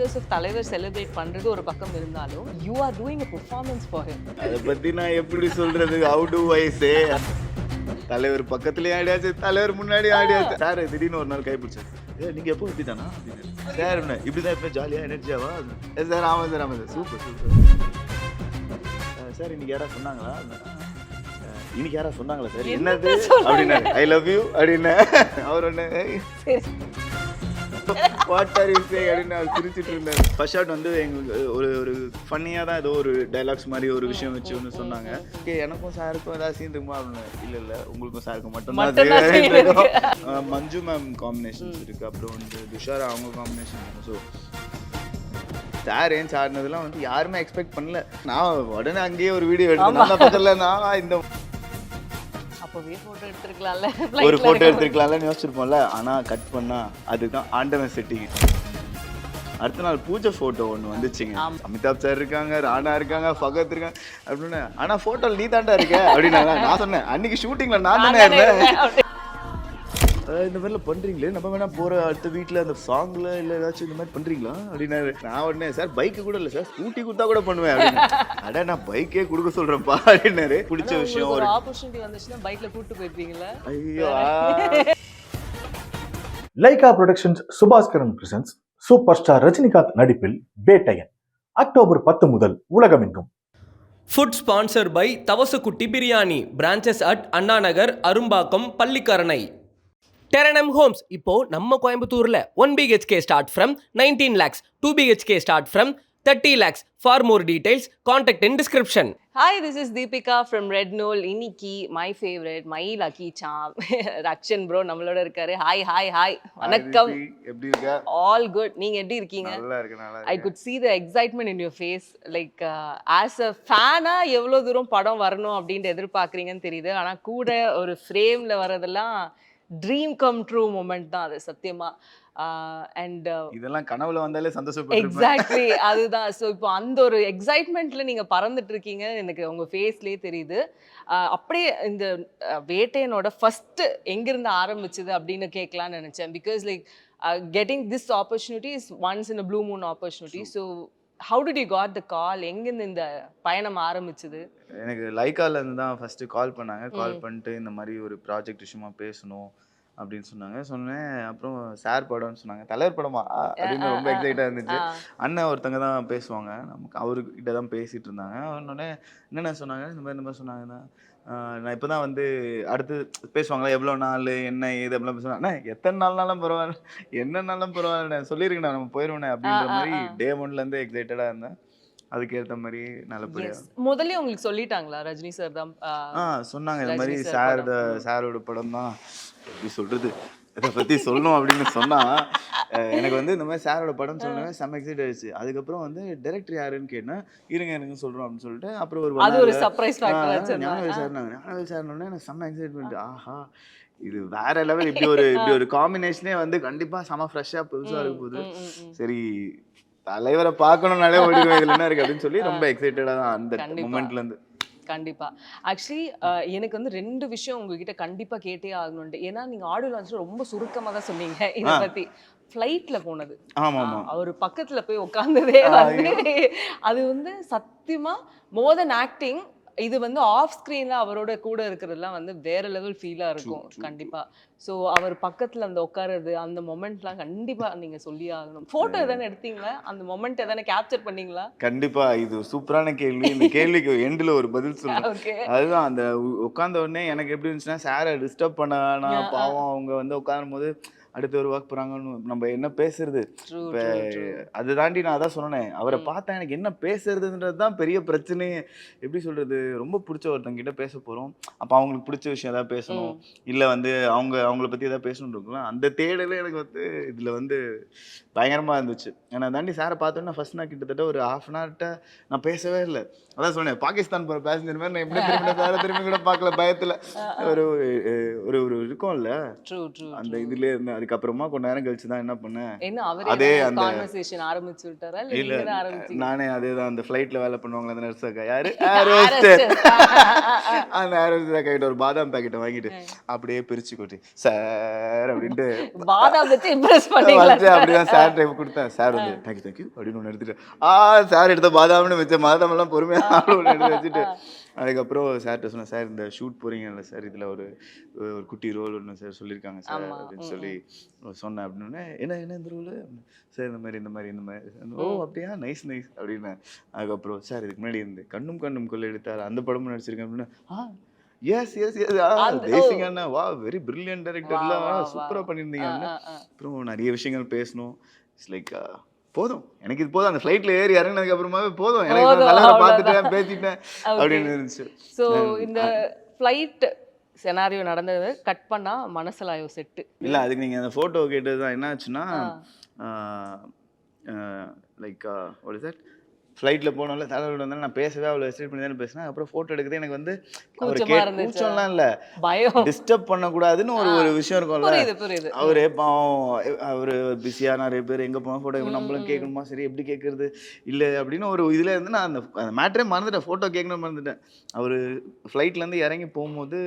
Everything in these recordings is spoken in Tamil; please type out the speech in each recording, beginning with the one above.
years of தலைவர் செலிப்ரேட் பண்றது ஒரு பக்கம் இருந்தாலும் you are doing a performance for him. அதை பத்தி நான் எப்படி சொல்றது? ஹவு டு ஐ சே? தலைவர் பக்கத்துலயே ஆடியாச்சு, தலைவர் முன்னாடி ஆடியாச்சு. சார் திடீர்னு ஒரு நாள் கைப்பிடிச்சாரு. நீங்க எப்போ இப்படி தானா அப்படின்னு. சார் இப்படிதான் எப்போ ஜாலியா எனர்ஜியாவா? சார் ஆமாம் சார் ஆமாம் சார் சூப்பர் சூப்பர். சார் இன்னைக்கு யாரா சொன்னாங்களா? இன்னைக்கு யாரா சொன்னாங்களா சார்? என்னது அப்படின்னு ஐ லவ் யூ அப்படின்னு அவர் ஒன்று வாட் ஆர் யூ சேயிங் அப்படின்னு அவர் சிரிச்சிட்டு இருந்தார். ஃபர்ஸ்ட் ஷாட் வந்து எங்களுக்கு ஒரு ஃபன்னியாக தான் ஏதோ ஒரு டைலாக்ஸ் மாதிரி ஒரு விஷயம் வச்சு ஒன்று சொன்னாங்க. ஓகே எனக்கும் சாருக்கும் ஏதாவது சீன் இருக்குமா அப்படின்னு. இல்லை உங்களுக்கும் சாருக்கும் மட்டும்தான். மஞ்சு மேம் காம்பினேஷன்ஸ் இருக்குது, அப்புறம் வந்து துஷாரா அவங்க காம்பினேஷன். ஸோ சார் ஏன் சாடினதுலாம் வந்து யாருமே எக்ஸ்பெக்ட் பண்ணல. நான் உடனே அங்கேயே ஒரு வீடியோ எடுத்தேன். பக்கத்தில் நான் இந்த அப்பவே போட்டோ எடுத்துருக்கலாம்ல, ஒரு போட்டோ எடுத்துருக்கலாம்ல யோசிச்சிருப்போம்ல. ஆனால் கட் பண்ணா அதுதான் ஆண்டவன் செட்டிக்கிட்டு. அடுத்த நாள் பூஜை ஃபோட்டோ ஒன்று வந்துச்சுங்க. அமிதாப் சார் இருக்காங்க, ராணா இருக்காங்க, ஃபகத் இருக்காங்க அப்படின்னு. ஆனால் ஃபோட்டோவில் நீ தாண்டா இருக்க அப்படின்னாங்க. நான் சொன்னேன் அன்னைக்கு ஷூட்டிங்கில் நான் தானே இருந்தேன். இந்த மாதிரிலாம் பண்ணுறீங்களே, நம்ம வேணா போகிற அடுத்த வீட்டில் அந்த சாங்கில் இல்லை ஏதாச்சும் இந்த மாதிரி பண்ணுறீங்களா அப்படின்னாரு. நான் உடனே சார் பைக்கு கூட இல்லை சார், ஸ்கூட்டி கொடுத்தா கூட பண்ணுவேன் அப்படின்னு. அட நான் பைக்கே கொடுக்க சொல்கிறேன்ப்பா அப்படின்னாரு. பிடிச்ச விஷயம் ஒரு ஆப்பர்ச்சுனிட்டி வந்துச்சுன்னா பைக்கில் கூப்பிட்டு போயிருப்பீங்களா? ஐயோ. Lyca productions Subaskaran presents super star Rajinikanth நடிப்பில் வேட்டையன் அக்டோபர் 10 முதல் உலகமெங்கும். Food sponsor by Thavasukutty biryani, branches at Anna Nagar, Arumbakkam, Pallikaranai. டெரனம் ஹோம்ஸ் இப்போ நம்ம கோயம்புத்தூர்ல 1 BHK start from 19 lakhs, 2 BHK start from 30 lakhs. For more details, contact in description. Hi, this is Deepika from Red Knoll. இன்னைக்கு my favorite, my lucky charm, Rakshan bro நம்மளோட இருக்காரு. ஹாய் வணக்கம். எப்படி இருக்க? All good. நீங்க எப்படி இருக்கீங்க? நல்லா இருக்கு. I could see the excitement in your face. Like as a fan-ஆ எவ்வளவு தூரம் படம் வரணும் அப்படின்ட்டு எதிர்பார்க்குறீங்கன்னு தெரியுது. ஆனா கூட ஒரு ஃப்ரேம்ல வரதெல்லாம் ட்ரீம் கம் ட்ரூ மொமெண்ட் தான் அது சத்தியமா. அண்ட் இதெல்லாம் கனவுல வந்தாலே சந்தோஷப்பட்டு. எக்ஸாக்ட்லி அதுதான். ஸோ இப்போ அந்த ஒரு எக்ஸைட்மெண்ட்ல நீங்க பறந்துட்டு இருக்கீங்க, எனக்கு உங்க ஃபேஸ்லேயே தெரியுது. அப்படியே இந்த வேட்டையனோட ஃபர்ஸ்ட் எங்கிருந்து ஆரம்பிச்சது அப்படின்னு கேட்கலான்னு நினைச்சேன். Because like getting this opportunity is once in a blue moon opportunity. So how did you got the call? எங்கேருந்து இந்த பயணம் ஆரம்பிச்சது? எனக்கு லைக்கால இருந்து தான் ஃபர்ஸ்ட் கால் பண்ணாங்க. கால் பண்ணிட்டு இந்த மாதிரி ஒரு ப்ராஜெக்ட் விஷயமா பேசணும் அப்படின்னு சொன்னேன். அப்புறம் சார் படம்னு சொன்னாங்க. தலைவர் படமா அப்படின்னு ரொம்ப எக்ஸைட்டாக இருந்துச்சு. அண்ணன் ஒருத்தங்க தான் பேசுவாங்க, நமக்கு அவர்கிட்ட தான் பேசிட்டு இருந்தாங்க. அவனோடனே என்னென்ன சொன்னாங்க, இந்த மாதிரி சொன்னாங்கன்னா நான் இப்போ தான் வந்து அடுத்து பேசுவாங்களா எவ்வளோ நாள் என்ன ஏது அப்படிலாம் பேசுவாங்க. அண்ணா எத்தனை நாள்னாலும் பரவாயில்ல, என்ன நாளும் பரவாயில்ல, சொல்லியிருக்கேண்ணா நம்ம போயிடுவேனே அப்படின்ற மாதிரி டே ஒன்லேருந்து எக்ஸைட்டடாக இருந்தேன். அதுக்கேற்ற மாதிரி நல்லபடியா முதல்ல உங்களுக்கு சொல்லிட்டாங்களா? ரஜினி சார் தான் சொன்னாங்க இந்த மாதிரி சாரோட படம் தான், எப்படி சொல்றது, இதை பற்றி சொல்லணும் அப்படின்னு சொன்னால் எனக்கு வந்து இந்த மாதிரி சாரோட படம் சொன்னாங்க. செம்ம எக்ஸைட் ஆயிடுச்சு. அதுக்கப்புறம் வந்து டைரக்டர் யாருன்னு கேட்டேன். இருங்க சொல்கிறோம் அப்படின்னு சொல்லிட்டு அப்புறம் ஒரு சர்ப்ரைஸ் ஞானவேல் சார்னாங்க. ஞானவேல் சார்னோடனே எனக்கு செம்ம எக்ஸைட்மெண்ட். ஆஹா இது வேற லெவல், இப்படி ஒரு காம்பினேஷனே வந்து கண்டிப்பாக செம்ம ஃப்ரெஷ்ஷாக புதுசாக இருக்க போகுது. சரி தலைவரை பார்க்கணும்னாலே ஓடிடுவேன் இதில் என்ன இருக்குது அப்படின்னு சொல்லி ரொம்ப எக்ஸைட்டடாக தான் அந்த மொமெண்ட்லேருந்து. கண்டிப்பா. ஆக்சுவலி எனக்கு வந்து 2 விஷயம் உங்ககிட்ட கண்டிப்பா கேட்டே ஆகணும்ட்டு. ஏன்னா நீங்க ஆடியோ லான்ச்ல ரொம்ப சுருக்கமா தான் சொன்னீங்க இதை பத்தி. ஃப்ளைட்ல போனது, அவர் பக்கத்துல போய் உட்கார்ந்ததே வந்து அது வந்து சத்தியமா மோர் தென் ஆக்டிங். இது வந்து ஆஃப் ஸ்க்ரீன்ல அவரோட கூட இருக்கிறதுலாம் வந்து வேற லெவல் ஃபீலா இருக்கும் கண்டிப்பா. ஸோ அவர் பக்கத்துல அந்த உட்காருறது அந்த மொமெண்ட்லாம் கண்டிப்பா நீங்க சொல்லி ஆகணும். போட்டோ எதானே எடுத்தீங்களா? அந்த மொமெண்ட் எதானே கேப்சர் பண்ணீங்களா? கண்டிப்பா. இது சூப்பரான கேள்வி. இந்த கேள்விக்கு எண்டில் ஒரு பதில் சொல்றேன். அதுதான் அந்த உட்கார்ந்த உடனே எனக்கு எப்படி இருந்துச்சுன்னா, சாரை டிஸ்டர்ப் பண்ண வேணாம், பாவம் அவங்க வந்து உட்காரும் போது அடுத்து ஒரு ஒர்க் போகிறாங்கன்னு நம்ம என்ன பேசுறது. இப்போ அது தாண்டி நான் அதான் சொன்னேன், அவரை பார்த்தா எனக்கு என்ன பேசுறதுன்றது தான் பெரிய பிரச்சனையே. எப்படி சொல்கிறது, ரொம்ப பிடிச்ச ஒருத்தங்கிட்ட பேச போகிறோம், அப்போ அவங்களுக்கு பிடிச்ச விஷயம் எதாவது பேசணும், இல்லை வந்து அவங்கள பற்றி எதாவது பேசணுன்னு இருக்கலாம். அந்த தேடலே எனக்கு வந்து இதில் வந்து பயங்கரமாக இருந்துச்சு. ஏன்னா தாண்டி சாரை பார்த்தோன்னா ஃபர்ஸ்ட் நான் கிட்டத்தட்ட ஒரு ½ an hour நான் பேசவே இல்லை. அதான் சொன்னேன், பாகிஸ்தான் போகிற பேசஞ்சர் மாதிரி நான் எப்படி திரும்பி கூட பார்க்கல பயத்தில். ஒரு இருக்கும்ல அந்த இதுலேயே இருந்தேன். அதுக்கப்புறமா கொஞ்ச நேரம் கழிச்சு தான் என்ன பண்ணேன், என்ன அதே அவரே அந்த கான்வர்சேஷன் ஆரம்பிச்சு விட்டாரா இல்ல இல்ல நீங்க தான் ஆரம்பிச்சீங்க? நானே அதேதான் அந்த ஃப்ளைட்ல வேலை பண்ணுவாங்களே அந்த நர்ஸ் அக்கா, யாரு அந்த ஏரோஸ்டர் அக்கா கிட்ட ஒரு பாதாம் பாக்கெட்டை வாங்கிட்டு அப்படியே பிரிச்சு கொட்டி சார் அப்படின்ட்டு பாதாம் வச்சு இம்ப்ரெஸ் பண்ணீங்களா? அப்படிதான் சார் டைம் கொடுத்தேன். சார் வந்து தேங்க்யூ அப்படின்னு ஒன்று எடுத்துட்டு சார் எடுத்த பாதாம்னு வச்ச பாதாம் எல்லாம் பொறுமையா ஒன்று எடுத்து வச்சுட்டு அதுக்கப்புறம் சார்கிட்ட சொன்னேன், சார் இந்த ஷூட் போறீங்கல்ல சார், இதுல ஒரு ஒரு குட்டி ரோல் ஒன்று சார் சொல்லியிருக்காங்க சார் அப்படின்னு சொல்லி சொன்னேன். அப்படின்னு என்ன இந்த ரோல் சார், இந்த மாதிரி ஓ அப்படியா, நைஸ் அப்படின்னு. அதுக்கப்புறம் சார் இதுக்கு முன்னாடி இருந்து கண்ணும் கொள்ளை எடுத்தார் அந்த படமும் நடிச்சிருக்கேன் அப்படின்னு. எஸ் தேசிங் அண்ணா, வா வெரி பிரில்லியன்ட் டைரக்டர்லாம், சூப்பரா பண்ணியிருந்தீங்க. அப்புறம் நிறைய விஷயங்கள் பேசணும். இட்ஸ் லைக் போதும் எனக்கு இது போதும், அந்த ஃப்ளைட்ல ஏறி இறங்கினதுக்கு அப்புறமாவே போதும் எனக்கு, நல்லா பார்த்துட்டேன் பேசிட்டேன் அப்படின்னு இருந்துச்சு. ஸோ இந்த ஃப்ளைட் செனாரியோ நடந்தது கட் பண்ணா மனசலாயோ செட்டு இல்ல, அதுக்கு நீங்க அந்த போட்டோ கேட்டதுதான் என்ன ஆச்சுன்னா, லைக் வாட் இஸ் தட், ஃப்ளைட்ல போனோம்ல தலைவர் வந்தாலும் நான் பேசவே அவ்வளோ எஸ்டேட் பண்ணி தானே பேசினேன். அப்புறம் ஃபோட்டோ எடுக்கிறது எனக்கு வந்து கூச்சம்லாம் இல்லை, பயம், டிஸ்டர்ப் பண்ணக்கூடாதுன்னு ஒரு விஷயம் இருக்கும்ல. புரியுது. அவரே பாவம், அவரு பிஸியா நிறைய பேர் எங்க போனா ஃபோட்டோ நம்மளும் கேட்கணுமா, சரி எப்படி கேட்கறது இல்லை அப்படின்னு ஒரு இதுல இருந்து நான் அந்த மேட்டரே மறந்துட்டேன், ஃபோட்டோ கேட்கணும் மறந்துட்டேன். அவரு ஃப்ளைட்ல இருந்து இறங்கி போகும்போது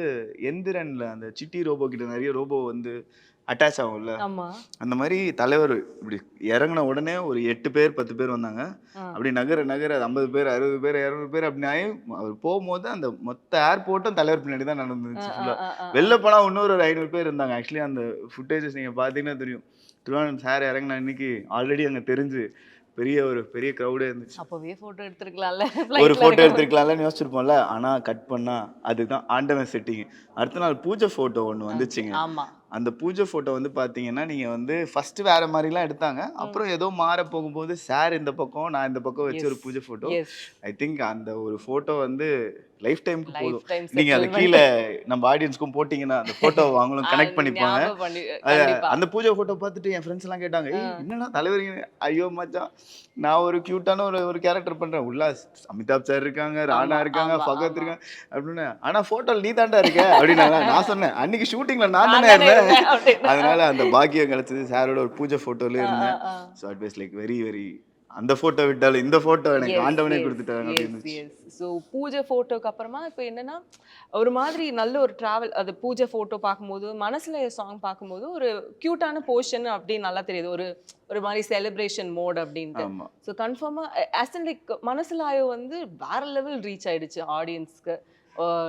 எந்திரன்ல அந்த சிட்டி ரோபோ கிட்ட நிறைய ரோபோ வந்து அட்டாச் ஆகும்ல, அந்த மாதிரி தலைவர் இப்படி இறங்கின உடனே ஒரு 8 பேர் 10 பேர் வந்தாங்க. அப்படி நகர 50 பேர் 60 பேர் 200 பேர் அப்படி ஆகி அவர் போகும்போது அந்த மொத்த ஏர்போர்ட்டும் தலைவர் பின்னாடி தான் நடந்துச்சு. வெளில போனா இன்னொரு 500 பேர் இருந்தாங்க. ஆக்சுவலி அந்த ஃபுட்டேஜஸ் நீங்க பாத்தீங்கன்னா தெரியும், திருவாரூர் சார் இறங்கின அன்னைக்கு ஆல்ரெடி அங்க தெரிஞ்சு பெரிய க்ரௌடே இருந்துச்சு. அப்பவே போட்டோ எடுத்துருக்கலாம்ல, ஒரு போட்டோ எடுத்துருக்கலாம்னு யோசிச்சிருப்போம்ல. ஆனா கட் பண்ணா அதுதான் ஆண்டவன் செட்டிங். அடுத்த நாள் பூஜை போட்டோ ஒன்று வந்துச்சுங்க. அந்த பூஜை போட்டோ வந்து பாத்தீங்கன்னா நீங்க வந்து ஃபர்ஸ்ட் வேற மாதிரிலாம் எடுத்தாங்க, அப்புறம் ஏதோ மாற போகும்போது சார் இந்த பக்கம் நான் இந்த பக்கம் வச்சு ஒரு பூஜை போட்டோ. ஐ திங்க் அந்த ஒரு போட்டோ வந்து லைஃப் டைமுக்கு போதும். நீங்க அது கீழே நம்ம ஆடியன்ஸ்க்கும் போட்டீங்கன்னா அந்த போட்டோ அவங்களும் கனெக்ட் பண்ணிப்பாங்க. அந்த பூஜை போட்டோ பார்த்துட்டு என் ஃப்ரெண்ட்ஸ் எல்லாம் கேட்டாங்க, என்னன்னா தலைவர், ஐயோ மச்சான் நான் ஒரு கியூட்டான ஒரு கேரக்டர் பண்றேன், உள்ள அமிதாப் சார் இருக்காங்க, ராணா இருக்காங்க, பகத் இருக்காங்க அப்படின்னு, ஆனா போட்டோல நீ தாண்டா இருக்க அப்படின்னாங்க. நான் சொன்னேன் அன்னைக்கு ஷூட்டிங்ல நான் தானே இருந்தேன். அதனால அந்த பாக்கியம் கிடைச்சது, சாரோட ஒரு பூஜை போட்டோல இருந்தேன். So it was like very very, அந்த போட்டோ விட்டாலும் இந்த போட்டோ எனக்கு ஆண்டவனே கொடுத்துட்டாங்க அப்படின்னு. ஸோ பூஜை போட்டோக்கு அப்புறமா இப்போ என்னன்னா ஒரு மாதிரி நல்ல ஒரு டிராவல், அது பூஜை போட்டோ பார்க்கும்போது மனசுல சாங் பார்க்கும்போது ஒரு கியூட்டான போர்ஷன் அப்படின்னு நல்லா தெரியுது, ஒரு மாதிரி செலிப்ரேஷன் மோட் அப்படின்ட்டு. ஸோ கன்ஃபார்மா ஆஸ் அண்ட் லைக் மனசுலாயோ வந்து வேற லெவல் ரீச் ஆயிடுச்சு ஆடியன்ஸ்க்கு.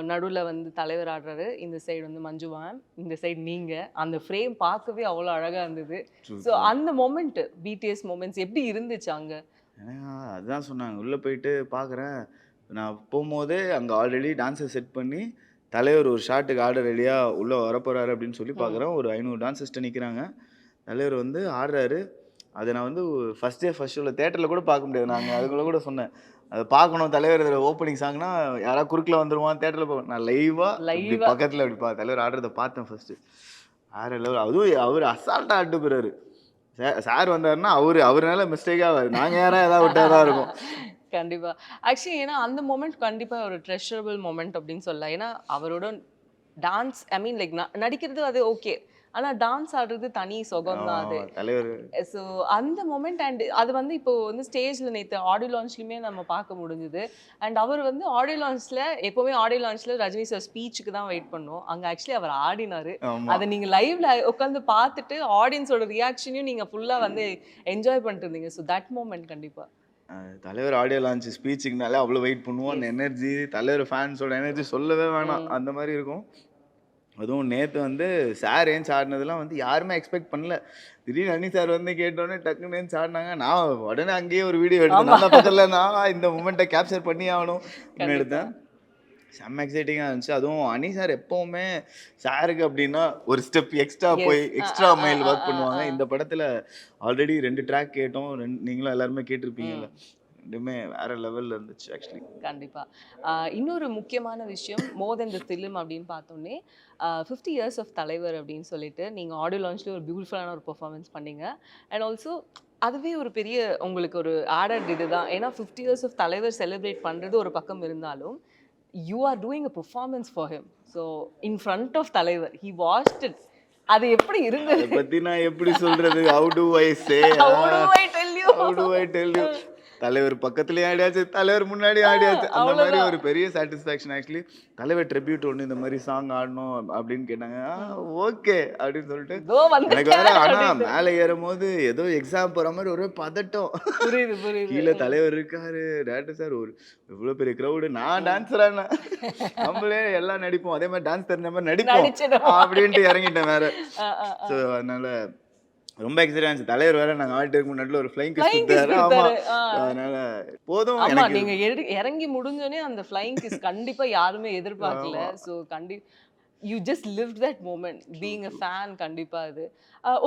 நடுவில் வந்து தலைவர் ஆடுறாரு, இந்த சைடு வந்து மஞ்சு மேம், இந்த சைடு நீங்க, அந்த ஃப்ரேம் பார்க்கவே அவ்வளோ அழகா இருந்தது. ஸோ அந்த மொமெண்ட், பிடிஎஸ் மொமெண்ட்ஸ் எப்படி இருந்துச்சு அங்க? அதுதான் சொன்னாங்க, உள்ள போயிட்டு பார்க்குறேன், நான் போகும்போதே அங்கே ஆல்ரெடி டான்ஸை செட் பண்ணி தலைவர் ஒரு ஷாட்டுக்கு ஆர்டர் ரெடியா உள்ள வரப்போறாரு அப்படின்னு சொல்லி பார்க்குறேன். ஒரு 500 டான்ஸர்ஸ்ட்டு நிற்கிறாங்க, தலைவர் வந்து ஆடுறாரு. அதை நான் வந்து ஃபர்ஸ்ட் ஷோவில் தேட்டரில் கூட பார்க்க முடியாது. நாங்கள் அதுக்குள்ள கூட சொன்னேன், அதை பார்க்கணும் தலைவர் இதில் ஓப்பனிங் சாங்னா யாராவது குறுக்கில் வந்துருவான் தேட்டரில் பார்க்கணும். நான் லைவாக பக்கத்தில் அப்படி தலைவர் ஆடுறதை பார்த்தேன் ஃபர்ஸ்ட். வேற லெவல். அதுவும் அவர் அசால்ட்டாக ஆட்டு போறாரு. சார் வந்தாருன்னா அவருனால மிஸ்டேக்காக ஆகாது, நாங்கள் யாராவது ஏதாவது விட்டா தான் இருக்கும். கண்டிப்பா. ஆக்சுவலி ஏன்னா அந்த மொமெண்ட் கண்டிப்பா ஒரு ட்ரெஷரபிள் மொமெண்ட் அப்படின்னு சொல்லலாம். ஏன்னா அவரோட டான்ஸ், ஐ மீன் லைக் நடிக்கிறது அது ஓகே, ஆனா டான்ஸ் ஆடுறது தனி சுகம் தான் அது. ஸோ அந்த மொமெண்ட் அண்ட் அது வந்து இப்போ வந்து ஸ்டேஜ்ல நேற்று ஆடியோ லான்ச்லயுமே நம்ம பார்க்க முடிஞ்சுது. அண்ட் அவர் வந்து ஆடியோ லான்ச்ல, எப்பவுமே ஆடியோ லான்ச்ல ரஜினி சார் ஸ்பீச்சுக்கு தான் வெயிட் பண்ணுவோம், அங்க ஆக்சுவலி அவர் ஆடினாரு. அதை நீங்க லைவ்ல உட்காந்து பார்த்துட்டு ஆடியன்ஸோட ரியாக்ஷனையும் நீங்க ஃபுல்லா வந்து என்ஜாய் பண்ணிட்டு இருந்தீங்க. ஸோ தட் மொமெண்ட் கண்டிப்பா தலைவர் ஆடியோ லான்ச் ஸ்பீச்சுக்குனாலே அவ்வளோ வெயிட் பண்ணுவோம். அந்த எனர்ஜி, தலைவர் ஃபேன்ஸோட எனர்ஜி சொல்லவே வேணாம், அந்த மாதிரி இருக்கும். அதுவும் நேற்று வந்து சார் ஏன் ஆடினதுலாம் வந்து யாருமே எக்ஸ்பெக்ட் பண்ணல. திடீர்னு அண்ணி சார் வந்து கேட்டோடனே டக்குன்னு ஏன் ஆடினாங்க. நான் உடனே அங்கேயே ஒரு வீடியோ எடுத்தேன், நல்லா பக்கத்தில் நான் இந்த மூமெண்ட்டை கேப்சர் பண்ணி ஆகணும் அப்படின்னு எடுத்தேன். செம்ம எக்ஸைட்டிங்காக இருந்துச்சு. அதுவும் அனி சார் எப்போவுமே சாருக்கு அப்படின்னா ஒரு ஸ்டெப் எக்ஸ்ட்ரா போய் எக்ஸ்ட்ரா மைல் ஒர்க் பண்ணுவாங்க. இந்த படத்தில் ஆல்ரெடி 2 ட்ராக் கேட்டோம், நீங்களும் எல்லாருமே கேட்டிருப்பீங்கல்ல, ரெண்டுமே வேற லெவலில் இருந்துச்சு ஆக்சுவலி. கண்டிப்பாக. இன்னொரு முக்கியமான விஷயம், மோர் தென் தி ஃபிலிம் அப்படின்னு பார்த்தோன்னே 50 இயர்ஸ் ஆஃப் தலைவர் அப்படின்னு சொல்லிட்டு நீங்கள் ஆடியோ லான்ச்லேயே ஒரு பியூட்டிஃபுல்லான ஒரு பெர்ஃபார்மன்ஸ் பண்ணீங்க. அண்ட் ஆல்சோ அதுவே ஒரு பெரிய உங்களுக்கு ஒரு ஆடட் இதுதான். ஏன்னா 50 இயர்ஸ் ஆஃப் தலைவர் செலிப்ரேட் பண்ணுறது ஒரு பக்கம் இருந்தாலும், you are doing a performance for him. So in front of தலைவர், he watched it. அது எப்படி இருந்தது? அதை பத்தி நான் எப்படி சொல்றது? How do I say? How do I tell you? How do I tell you? தலைவர் பக்கத்துலயே ஆடியாச்சு, தலைவர் முன்னாடி ஆடியாச்சு. அந்த மாதிரி அவ்வளவுதான். ஒரு பெரிய சாட்டிஸ்ஃபேக்ஷன். ஆக்சுவலி தலைவர் ட்ரிபியூட் ஒன்று இந்த மாதிரி சாங் ஆடணும் அப்படின்னு கேட்டாங்க. ஓகே அப்படின்னு சொல்லிட்டு இதோ எனக்கு வேற. வந்துட்டேன் ஆனா அப்படின்ட்டு. மேலே ஏறும் போது ஏதோ எக்ஸாம் போற மாதிரி ஒரு பதட்டம். புரியுது புரியுது. கீழே தலைவர் இருக்காரு, டேரக்டர் சார், ஒரு இவ்வளவு பெரிய கிரௌடு. நான் டான்ஸரா, நம்மளே எல்லாம் நடிப்போம், அதே மாதிரி டான்ஸ் தெரிஞ்ச மாதிரி நடிப்போம் நடிச்சிடும். அப்படின்ட்டு இறங்கிட்டேன் வேற. ஆ, ஆ, ஆ. ஸோ அதனால ரொம்ப எக்ஸ்பீரியன்ஸ். தலைவர் வேற நாங்க ஆடிட்டு இருக்க முன்னாடி ஒரு ஃப்ளைங் கிஸ் Flying kiss கொடுத்தாரு. ஆமா, கொடுத்தாரு. ஆ. அதனால போதும் ஆமா, எனக்கு. நீங்க இறங்கி முடிஞ்சோனே அந்த ஃப்ளைங் கிஸ் கண்டிப்பா யாருமே எதிர்பார்க்கல. So you just lived that moment being a fan. கண்டிப்பா அது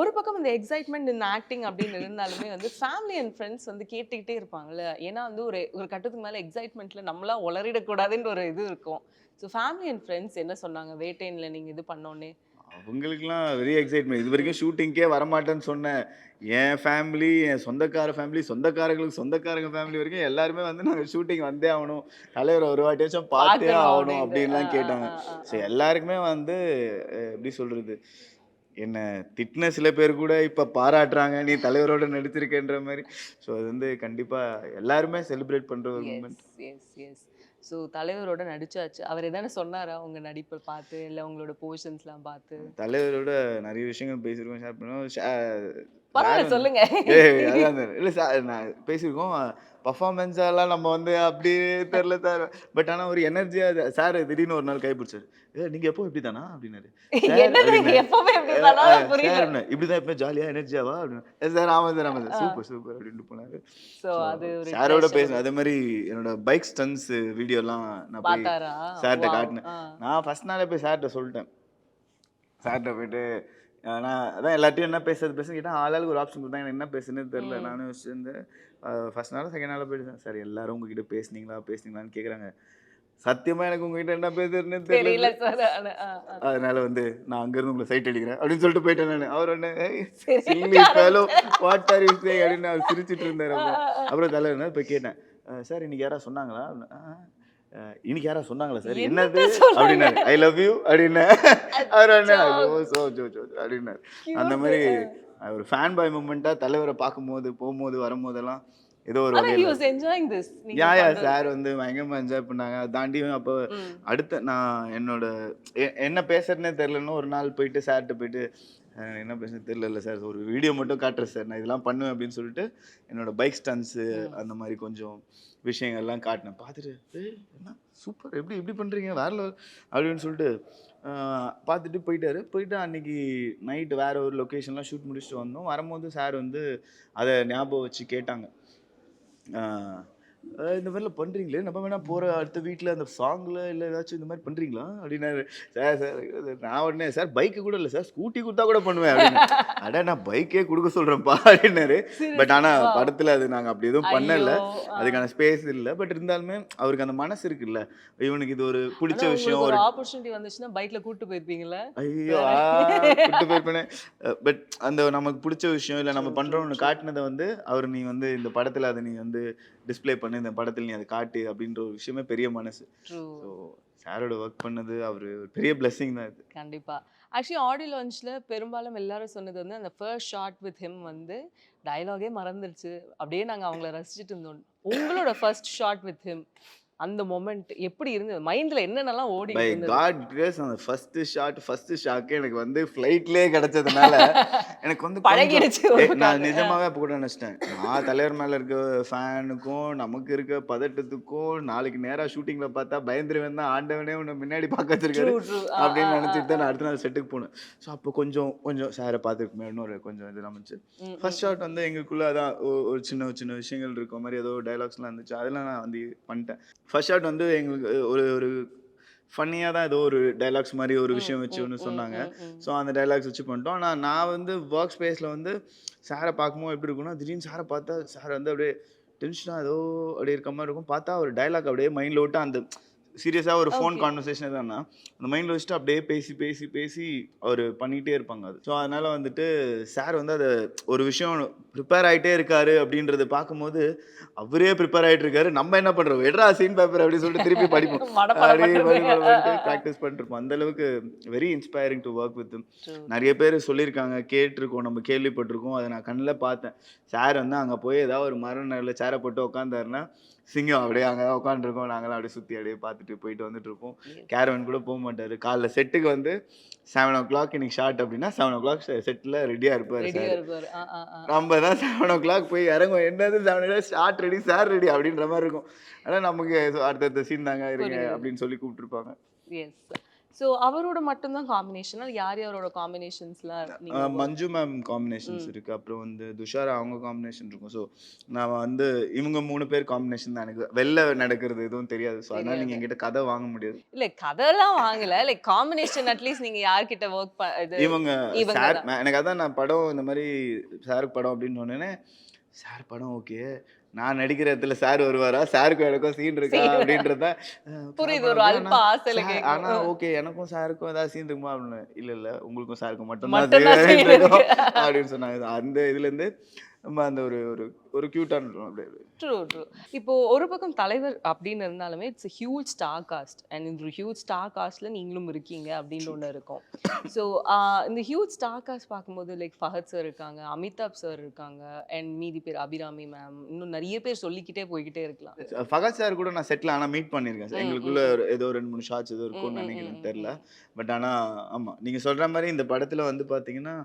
ஒரு பக்கம் இந்த எக்ஸைட்மெண்ட் இந்த ஆக்டிங் அப்படின்னு இருந்தாலுமே வந்து ஃபேமிலி அண்ட் ஃப்ரெண்ட்ஸ் வந்து கேட்டுக்கிட்டே இருப்பாங்கல்ல. ஏன்னா வந்து ஒரு ஒரு கட்டத்துக்கு மேல எக்ஸைட்மெண்ட்ல நம்மளா உளறிடக்கூடாதுன்ற ஒரு இது இருக்கும். ஸோ ஃபேமிலி அண்ட் ஃப்ரெண்ட்ஸ் என்ன சொன்னாங்க வேட்டையன்ல நீங்க இது பண்ணோன்னே? அவங்களுக்குலாம் வெரி எக்ஸைட்மெண்ட். இது வரைக்கும் ஷூட்டிங்கே வரமாட்டேன்னு சொன்னேன். என் ஃபேமிலி, என் சொந்தக்கார ஃபேமிலி, சொந்தக்காரங்களுக்கு சொந்தக்காரங்க ஃபேமிலி வரைக்கும் எல்லாருமே வந்து நாங்கள் ஷூட்டிங் வந்தே ஆகணும், தலைவர் ஒரு வாட்டியாச்சும் பார்த்தே ஆகணும் அப்படின்லாம் கேட்டாங்க. ஸோ எல்லாருக்குமே வந்து எப்படி சொல்றது, என்ன திட்டின சில பேர் கூட இப்போ பாராட்டுறாங்க, நீ தலைவரோட நடிச்சிருக்கேன்ற மாதிரி. ஸோ அது வந்து கண்டிப்பாக எல்லாருமே செலிப்ரேட் பண்ணுற ஒரு மூமெண்ட். S S. ஸோ தலைவரோட நடிச்சாச்சு. அவர் எதானே சொன்னாரா உங்க நடிப்பை பார்த்து, இல்லை உங்களோட போர்ஷன்ஸ்லாம் பார்த்து? தலைவரோட நிறைய விஷயங்கள் பேசியிருக்கோம், ஷேர் பண்ணுவோம். பரவாயில்ல சொல்லுங்க. அதான் இல்லை சார், நான் பேசியிருக்கோம். பர்ஃபார்மன்ஸ் எல்லாம் நம்ம வந்து அப்படியே தெரில சார். பட் ஆனால் ஒரு எனர்ஜியாக சார் திடீர்னு ஒரு நாள் கைப்பிடிச்சாரு. நீங்க எப்போ இப்படி தானா அப்படின்னாரு. என்னது எப்பவுமே இப்படிதானா? புரியல. இப்படிதான் எப்போ ஜாலியா எனர்ஜியாவா அப்படின்னு. சார் ஆமா சார், ஆமா சார், சூப்பர் சூப்பர் அப்படின்ட்டு போனாரு. சோ அது ஒரு சாரோட பேசுனேன். அதே மாதிரி என்னோட பைக் ஸ்டன்ஸ் வீடியோலாம் நான் போய் பார்த்தாரா? சார்கிட்ட Wow. காட்டினேன். நான் ஃபர்ஸ்ட் நாளே போய் சார்கிட்ட சொல்லிட்டேன். சார்கிட்ட போயிட்டு நான் அதான் எல்லாத்தையும் என்ன பேசுறது கேட்டால் ஆளாளுக்கு ஒரு ஆப்ஷன் கொடுத்தாங்க. எனக்கு என்ன பேசுன்னு தெரியல. நானும் வச்சுருந்தேன். ஃபர்ஸ்ட் நாள் செகண்ட் நாளில் போயிட்டு சார் எல்லாரும் உங்ககிட்ட பேசுனீங்களான்னு கேட்குறாங்க. சத்தியமா எனக்கு உங்ககிட்ட என்ன பேசுறதுன்னு தெரியல சார். அதனால வந்து நான் அங்கிருந்து உங்களை சைட் அடிக்கிறேன் அப்படின்னு சொல்லிட்டு போயிட்டேன். நான் அவர் ஒன்று வாட் ஆர் யூ சேயிங் அப்படின்னு அவர் சிரிச்சிட்டு இருந்தார். அப்புறம் தலைவர் போய் கேட்டேன், சார் இன்னைக்கு யாரா சொன்னாங்களா? இன்னைக்கு யாரா சொன்னாங்களா சார்? என்னது அப்படின்னாரு. ஐ லவ் யூ அப்படின்னு அவர் அப்படின்னாரு. அந்த மாதிரி ஒரு ஃபேன் பாய் மூமெண்ட்டா தலைவரை பார்க்கும்போது, போகும்போது, வரும்போதெல்லாம் ஏதோ ஒரு சார் வந்து பயங்கரமா என்ஜாய் பண்ணாங்க. அதை தாண்டியும் அப்போ அடுத்த நான் என்னோட என்ன பேசுறதுனே தெரியலன்னு ஒரு நாள் போயிட்டு சார்கிட்ட போயிட்டு என்ன பேசுறது தெரியல சார், ஒரு வீடியோ மட்டும் காட்டுறேன் சார், நான் இதெல்லாம் பண்ணுவேன் அப்படின்னு சொல்லிட்டு என்னோட பைக் ஸ்டன்ஸு அந்த மாதிரி கொஞ்சம் விஷயங்கள்லாம் காட்டினேன். பார்த்துட்டு என்ன சூப்பர், எப்படி பண்ணுறீங்க வேற அப்படின்னு சொல்லிட்டு பார்த்துட்டு போயிட்டு அன்னைக்கு நைட்டு வேற ஒரு லொக்கேஷன்லாம் ஷூட் முடிச்சுட்டு வந்தோம். வரும்போது சார் வந்து அதை ஞாபகம் வச்சு கேட்டாங்க, இந்த மாதிரிலாம் பண்ணுறீங்களே, நம்ம வேணா போகிற அடுத்த வீட்டில் அந்த சாங்கில் இல்லை ஏதாச்சும் இந்த மாதிரி பண்ணுறீங்களா அப்படின்னாரு. சார் நான் உடனே சார் பைக்கு கூட இல்லை சார், ஸ்கூட்டி கொடுத்தா கூட பண்ணுவேன் அப்படின்னு. அட நான் பைக்கே கொடுக்க சொல்கிறேன்ப்பா அப்படின்னாரு. பட் ஆனால் படத்தில் அது நாங்கள் அப்படி எதுவும் பண்ணலை, அதுக்கான ஸ்பேஸ் இல்லை. பட் இருந்தாலுமே அவருக்கு அந்த மனசு இருக்குல்ல, இவனுக்கு இது ஒரு பிடிச்ச விஷயம், ஒரு ஆப்பர்ச்சுனிட்டி வந்துச்சுன்னா பைக்ல கூட்டு போயிருப்பீங்களா? ஐயோ கூட்டு போயிருப்பேனே. பட் அந்த நமக்கு பிடிச்ச விஷயம் இல்லை நம்ம பண்ணுறோம்னு காட்டினதை வந்து அவர் நீ வந்து இந்த படத்தில் அதை நீ வந்து டிஸ்பிளே பண்ணு, இந்த படத்தில் நீ அதை காட்டு அப்படின்ற ஒரு விஷயமே பெரிய மனசு. ஸோ சாரோட ஒர்க் பண்ணது அவர் பெரிய பிளெஸிங் தான் இது. கண்டிப்பா. ஆக்சுவலி ஆடியோ லான்ச்ல பெரும்பாலும் எல்லாரும் சொன்னது வந்து அந்த ஃபர்ஸ்ட் ஷாட் வித் ஹிம் வந்து டயலாகே மறந்துடுச்சு, அப்படியே நாங்க அவங்கள ரசிச்சுட்டு இருந்தோம். உங்களோட ஃபர்ஸ்ட் ஷாட் வித் ஹிம் அந்த மொமெண்ட் எப்படி இருந்தது? மைண்ட்ல என்னென்னலாம் ஓடி பை இருந்தது? காட் கிரேஸ் அந்த ஃபர்ஸ்ட் ஷாக்கே எனக்கு வந்து ஃப்ளைட்லேயே கிடைச்சதுனால எனக்கு வந்து பழகிடுச்சு. நான் நிஜமாவே அப்போ கூட நினச்சிட்டேன், நான் தலைவர் மேலே இருக்க ஃபேனுக்கும் நமக்கு இருக்க பதட்டத்துக்கும் நாளைக்கு நேராக ஷூட்டிங்கில் பார்த்தா பயந்துருவேன் தான், ஆண்டவனே உன்னை முன்னாடி பார்க்க வச்சிருக்காரு அப்படின்னு நினச்சிட்டு தான் நான் அடுத்த நாள் செட்டுக்கு போனேன். ஸோ அப்போ கொஞ்சம் சாரை பார்த்துருக்குமே ஒரு கொஞ்சம் இது அமைச்சு. ஃபர்ஸ்ட் ஷாட் வந்து எங்களுக்குள்ளே அதான் ஒரு சின்ன விஷயங்கள் இருக்க மாதிரி ஏதோ டைலாக்ஸ்லாம் இருந்துச்சு, அதெல்லாம் நான் வந்து பண்ணிட்டேன். ஃபர்ஸ்ட் ஷாட் வந்து எங்களுக்கு ஒரு ஃபன்னியாக தான் ஏதோ ஒரு டைலாக்ஸ் மாதிரி ஒரு விஷயம் வச்சு ஒன்று சொன்னாங்க. ஸோ அந்த டைலாக்ஸ் வச்சு பண்ணிட்டோம். ஆனால் நான் வந்து ஒர்க் ஸ்பேஸில் வந்து சாரை பார்க்கும்போது எப்படி இருக்குன்னா, திடீர்னு சாரை பார்த்தா சார் வந்து அப்படியே டென்ஷனாக ஏதோ அப்படியே இருக்க மாதிரி இருக்கும். பார்த்தா ஒரு டைலாக் அப்படியே மைண்டில் விட்டு அந்த சீரியஸாக ஒரு ஃபோன் Okay. கான்வர்சேஷன் எதான்னா அந்த மைண்டில் வச்சுட்டு அப்படியே பேசி பேசி பேசி அவர் பண்ணிகிட்டே இருப்பாங்க அது. ஸோ அதனால் வந்துட்டு சார் வந்து அதை ஒரு விஷயம் ப்ரிப்பேர் ஆகிட்டே இருக்காரு அப்படின்றத பார்க்கும்போது அவரே ப்ரிப்பேர் ஆகிட்டு இருக்காரு. நம்ம என்ன பண்ணுறோம், எட்ரா சீன் பேப்பர் அப்படின்னு சொல்லிட்டு திருப்பி படிப்போம், மனப்பாடம் அப்படியே பண்றது. ப்ராக்டிஸ் பண்ணிருப்போம். அந்த அளவுக்கு very inspiring to work with. True. நிறைய பேர் சொல்லியிருக்காங்க, கேட்டிருக்கோம், நம்ம கேள்விப்பட்டிருக்கோம், அதை நான் கண்ணில் பார்த்தேன். சார் வந்து அங்கே போய் ஏதாவது ஒரு மர நிழல்ல சேரை போட்டு உட்காந்தாருன்னா சிங்கம் அப்படியே அங்கே உட்காந்துருக்கோம், நாங்களாம் அப்படியே சுற்றி அப்படியே பார்த்துட்டு போயிட்டு வந்துட்டு இருப்போம். கேரவன் கூட போக மாட்டார். காலைல செட்டுக்கு வந்து 7 o'clock இன்னைக்கு ஷார்ட் அப்படின்னா 7 o'clock செட்டில் ரெடியாக இருப்பார் ரெடியா சார். இருப்பாரு. நம்ம தான் 7 o'clock போய் இறங்குவோம், என்னது 7 o'clock shot ready, sir ready அப்படின்ற மாதிரி இருக்கும். ஆனால் நமக்கு அடுத்தடுத்த சீன் தாங்க இருங்க புரியுது. அப்படின்னு சொல்லி கூப்பிட்டுருப்பாங்க. எஸ். ஸோ அவரோட மட்டும்தான் காம்பினேஷனா, யார் யாரோட காம்பினேஷன்ஸ்லாம் நீங்க மஞ்சு மேம் காம்பினேஷன்ஸ் இருக்கு, அப்புறம் வந்து துஷாரா அவங்க காம்பினேஷன் இருக்கும். ஸோ நான் வந்து இவங்க 3 பேர் காம்பினேஷன் தான். எனக்கு வெளில நடக்கிறது எதுவும் தெரியாது. ஸோ அதனால நீங்க என்கிட்ட கதை வாங்க முடியாது. இல்ல கதைலாம் வாங்கல, லைக் காம்பினேஷன் அட்லீஸ்ட் நீங்க யார்கிட்ட ஒர்க் இது இவங்க இவங்க சார் தான். எனக்கு அதான் நான் படம் இந்த மாதிரி சாருக்கு படம் அப்படின்னு சொன்னேனே, சார் படம் ஓகே, நான் நடிக்கிற இடத்துல சார் வருவாரா, சாருக்கும் எனக்கும் சீன் இருக்கா அப்படின்றத புரியுது, ஒரு அல்ப ஆசையில ஆனா கேட்கும். ஓகே எனக்கும் சாருக்கும் ஏதாவது சீன் இருக்குமா அப்படின்னு. இல்ல உங்களுக்கும் சாருக்கும் மட்டும்தான் மட்டும்தான் scene scene இருக்கும் இருக்கு. அப்படின்னு சொன்னாங்க. அந்த இதுல இருந்து நம்ம அந்த ஒரு ஒரு ஒரு கியூட்டான அப்படியே. True true. இப்போ ஒரு பக்கம் தலைவர் அப்படின்னு இருந்தாலுமே it's a huge star cast, and இந்த ஹியூஜ் ஸ்டார் காஸ்ட்ல நீங்களும் இருக்கீங்க அப்படின்னு ஒன்று இருக்கும். ஸோ இந்த ஹியூஜ் ஸ்டார் காஸ்ட் பார்க்கும்போது லைக் ஃபஹத் சார் இருக்காங்க, அமிதாப் சார் இருக்காங்க, அண்ட் மீதி பேர் அபிராமி மேம், இன்னும் நிறைய பேர் சொல்லிக்கிட்டே போய்கிட்டே இருக்கலாம். ஃபகத் சார் கூட நான் செட்டில் ஆனால் மீட் பண்ணியிருக்கேன். எங்களுக்குள்ள ஏதோ 2-3 ஷார்ட்ஸ் ஏதோ இருக்கும்னு நினைக்கிறேன், தெரில. பட் ஆனால் ஆமாம் நீங்கள் சொல்கிற மாதிரி இந்த படத்தில் வந்து பார்த்தீங்கன்னா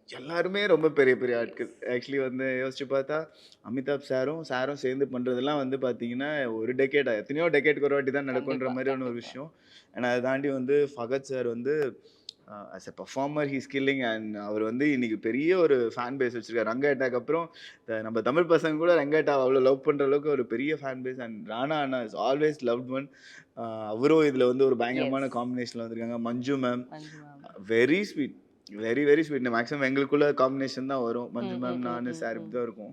எல்லாருமே ரொம்ப பெரிய பெரிய ஆட்கள். ஆக்சுவலி வந்து யோசிச்சு பார்த்தா அமிதாப் சாரும் சேர்ந்து பண்ணுறதெல்லாம் வந்து பார்த்தீங்கன்னா ஒரு டெக்கேட், எத்தனையோ டெக்கேட்டுக்கு ஒரு வாட்டி தான் நடக்குன்ற மாதிரியான ஒரு விஷயம். ஏன்னா அதை தாண்டி வந்து ஃபகத் சார் வந்து as a performer he's killing. And அவர் வந்து இன்னைக்கு பெரிய ஒரு ஃபேன் பேஸ் வச்சிருக்காரு. ரங்கேட்டாக்கு அப்புறம் நம்ம தமிழ் பசங்க கூட ரங்கேட்டாவை அவ்வளோ லவ் பண்ணுற அளவுக்கு ஒரு பெரிய ஃபேன் பேஸ். அண்ட் ராணா அண்ணா இஸ் ஆல்வேஸ் லவ்ட் ஒன். அவரும் இதில் வந்து ஒரு பயங்கரமான காம்பினேஷனில் வந்திருக்காங்க. Manju ma'am very sweet, very very sweet. Maximum எங்களுக்குள்ள காம்பினேஷன் தான் வரும். மஞ்சு மேம் நான் சார் இப்படி தான் இருக்கும்.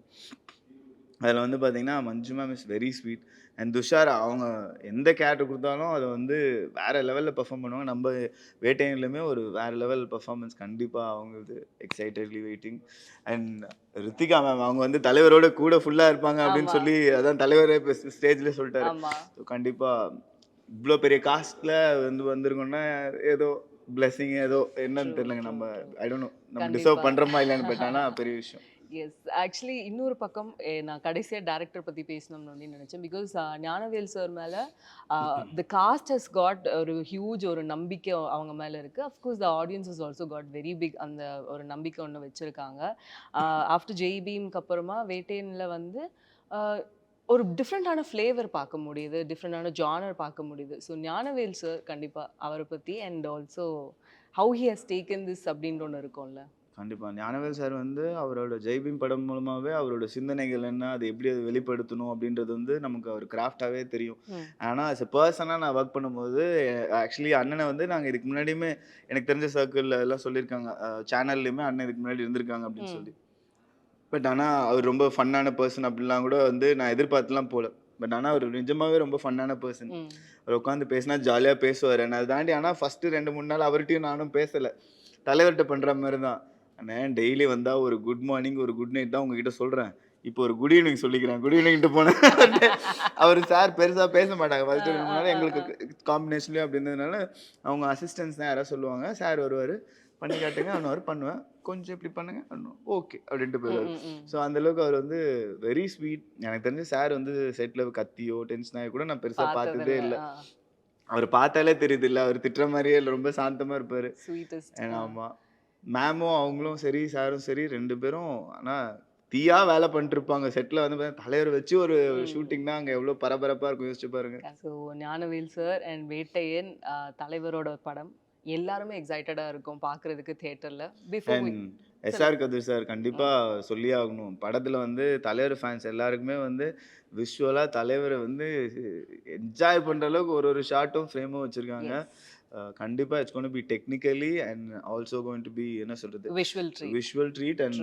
அதில் வந்து பார்த்தீங்கன்னா Manju ma'am is very sweet. And Dushara அவங்க எந்த கேரக்டர் கொடுத்தாலும் அதை வந்து வேறு லெவலில் பெர்ஃபார்ம் பண்ணுவாங்க. நம்ம வேட்டையிலுமே ஒரு வேறு லெவல் பெர்ஃபார்மன்ஸ் கண்டிப்பாக அவங்களுக்கு. Excitedly waiting. And Rithika ma'am அவங்க வந்து தலைவரோட கூட ஃபுல்லாக இருப்பாங்க அப்படின்னு சொல்லி அதான் தலைவரே இப்போ ஸ்டேஜ்லேயே சொல்லிட்டாரு. ஸோ கண்டிப்பாக இவ்வளோ பெரிய காஸ்ட்டில் வந்திருக்கோன்னா ஏதோ பிளெஸிங் ஏதோ என்னன்னு தெரியலங்க. நம்ம ஐ டோன்ட் நோ நம்ம டிசர்வ் பண்றோமா இல்லைன்னு, பட் ஆனா பெரிய விஷயம். எஸ். ஆக்சுவலி இன்னொரு பக்கம் நான் கடைசியாக டேரக்டர் பற்றி பேசணும்னு வந்து நினச்சேன். பிகாஸ் ஞானவேல் சார் மேலே த காஸ்ட் ஹஸ் காட் ஒரு ஹியூஜ் ஒரு நம்பிக்கை அவங்க மேலே இருக்குது. Of course the audience is also got very big அந்த ஒரு நம்பிக்கை ஒன்று வச்சுருக்காங்க. ஆஃப்டர் ஜெய் பீம்க்கு அப்புறமா வேட்டையனில் வந்து ஒரு டிஃப்ரெண்ட்டான ஃப்ளேவர் பார்க்க முடியுது, டிஃப்ரெண்டான ஜானர் பார்க்க முடியுது. ஸோ ஞானவேல் சார் கண்டிப்பாக அவரை பற்றி and also how he has taken this அப்படின்ற ஒன்று இருக்கும்ல. கண்டிப்பாக ஞானவேல் சார் வந்து அவரோட ஜெய்பீம் படம் மூலமாகவே அவரோட சிந்தனைகள் என்ன, அதை எப்படி அதை வெளிப்படுத்தணும் அப்படின்றது வந்து நமக்கு அவர் கிராஃப்டாகவே தெரியும். ஆனால் as a பர்சனாக நான் ஒர்க் பண்ணும்போது ஆக்சுவலி அண்ணனை வந்து நாங்கள் இதுக்கு முன்னாடியுமே எனக்கு தெரிஞ்ச சர்க்கிளில் எல்லாம் சொல்லியிருக்காங்க, சேனல்லையுமே அண்ணன் இதுக்கு முன்னாடி இருந்திருக்காங்க அப்படின்னு சொல்லி. பட் ஆனால் அவர் ரொம்ப ஃபன்னான பர்சன் அப்படிலாம் கூட வந்து நான் எதிர்பார்த்துலாம் போகல. பட் ஆனால் அவர் நிஜமாகவே ரொம்ப ஃபன்னான பர்சன். அவர் உட்காந்து பேசினா ஜாலியாக பேசுவார். நான் அதை தாண்டி ஆனால் ஃபஸ்ட்டு 2-3 நாள் அவர்கிட்டையும் நானும் பேசலை, தலைவர்கிட்ட பண்ணுற மாதிரி தான். அண்ணே டெய்லி வந்தால் ஒரு குட் மார்னிங் ஒரு குட் நைட் தான் உங்ககிட்ட சொல்கிறேன், இப்போ ஒரு குட் ஈவினிங் சொல்லிக்கிறேன், குட் ஈவினிங்ட்டு போனேன். அவர் சார் பெருசாக பேச மாட்டாங்க ஃபஸ்ட்டு 2 நாள். எங்களுக்கு காம்பினேஷன்லேயும் அப்படி இருந்ததுனால அவங்க அசிஸ்டன்ஸ் தான் யாராவது சொல்லுவாங்க, சார் வருவார், பண்ணி காட்டுங்க அவனு பண்ணுவேன், கொஞ்சம் இப்படி பண்ணுங்க ஓகே அப்படின்ட்டு போயிடுவார். ஸோ அந்தளவுக்கு அவர் வந்து வெரி ஸ்வீட். எனக்கு தெரிஞ்ச சார் வந்து செட்டில் கத்தியோ டென்ஷனாகி கூட நான் பெருசாக பார்த்ததே இல்லை. அவர் பார்த்தாலே தெரியுது இல்லை, அவர் திட்டுற மாதிரியே இல்லை, ரொம்ப சாந்தமாக இருப்பார். ஆமாம். மேமும் அவங்களும் சரி சாரும் சரி 2 பேரும் ஆனால் தீயா வேலை பண்ணிட்டு இருப்பாங்க செட்டில். வந்து தலைவர் வச்சு ஒரு ஷூட்டிங்னா அங்கே எவ்வளோ பரபரப்பாக இருக்கும் யோசிச்சு பாருங்க. So Gnanavel sir and Vettaiyan தலைவரோட படம் எல்லாருமே எக்ஸைட்டடாக இருக்கும் பார்க்குறதுக்கு தியேட்டரில். பிஃபோர் எஸ்ஆர் கதிர் சார் கண்டிப்பாக சொல்லி ஆகணும். படத்தில் வந்து தலைவர் ஃபேன்ஸ் எல்லாருக்குமே வந்து விஷுவலாக தலைவரை வந்து என்ஜாய் பண்ணுற அளவுக்கு ஒரு ஷார்ட்டும் ஃப்ரேமும் வச்சுருக்காங்க. கண்டிப்பாக it's going to be technically and also going to be என்ன சொல்கிறது விஷுவல் ட்ரீட் அண்ட்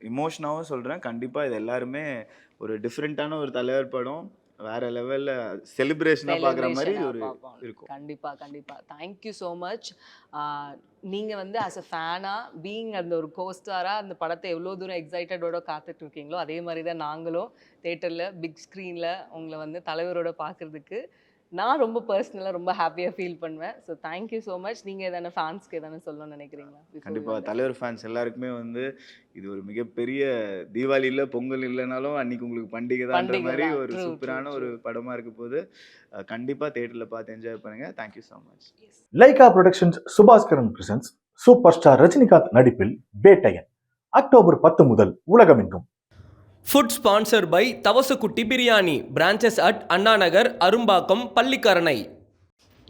இமோஷனாகவும் சொல்கிறேன். கண்டிப்பாக இது எல்லாருமே ஒரு டிஃப்ரெண்ட்டான ஒரு தலைவர் படம். வேற லெவல்ல செலிப்ரேஷனா பாக்குற மாதிரி Celebration-ஆ ஒரு பார்ப்போம். இருக்கும். கண்டிப்பா கண்டிப்பா தேங்க்யூ ஸோ மச். நீங்க வந்து ஆஸ் அ ஃபேனா பீயிங் அந்த ஒரு கோஸ்டாரா அந்த படத்தை எவ்வளோ தூரம் எக்ஸைட்டடோட காத்துட்டு இருக்கீங்களோ அதே மாதிரி தான் நாங்களும் தேட்டர்ல பிக் ஸ்க்ரீன்ல உங்களை வந்து தலைவரோட பார்க்கறதுக்கு நான் ரொம்ப பர்சனலாக ரொம்ப ஹாப்பியாக ஃபீல் பண்ணுவேன். So thank you so much. நீங்கள் எதனா ஃபேன்ஸ்க்கு எதனா சொல்லணும்னு நினைக்கிறீங்களா? கண்டிப்பா தலைவர் ஃபேன்ஸ் எல்லாருக்குமே வந்து இது ஒரு மிகப்பெரிய தீபாவளி இல்ல பொங்கல் இல்லைனாலும் அன்னைக்கு உங்களுக்கு பண்டிகை தான்ற பண்டிகை மாதிரி தான். ஒரு True, சூப்பரான true, ஒரு true. படமா இருக்க போது கண்டிப்பா தியேட்டர்ல பார்த்து என்ஜாய் பண்ணுங்க. Thank you so much. Lyca productions Subaskaran presents super star Rajinikanth நடிப்பில் வேட்டையன் அக்டோபர் 10 முதல் உலகமெங்கும். Food sponsor by Thavasukutty biryani branches at Anna Nagar, Arumbakkam, Pallikaranai.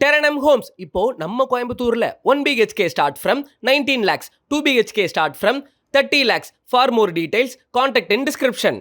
டெரனம் ஹோம்ஸ் இப்போ நம்ம கோயம்புத்தூர்ல 1 BHK start from 19 lakhs, 2 BHK start from 30 lakhs. For more details contact in description.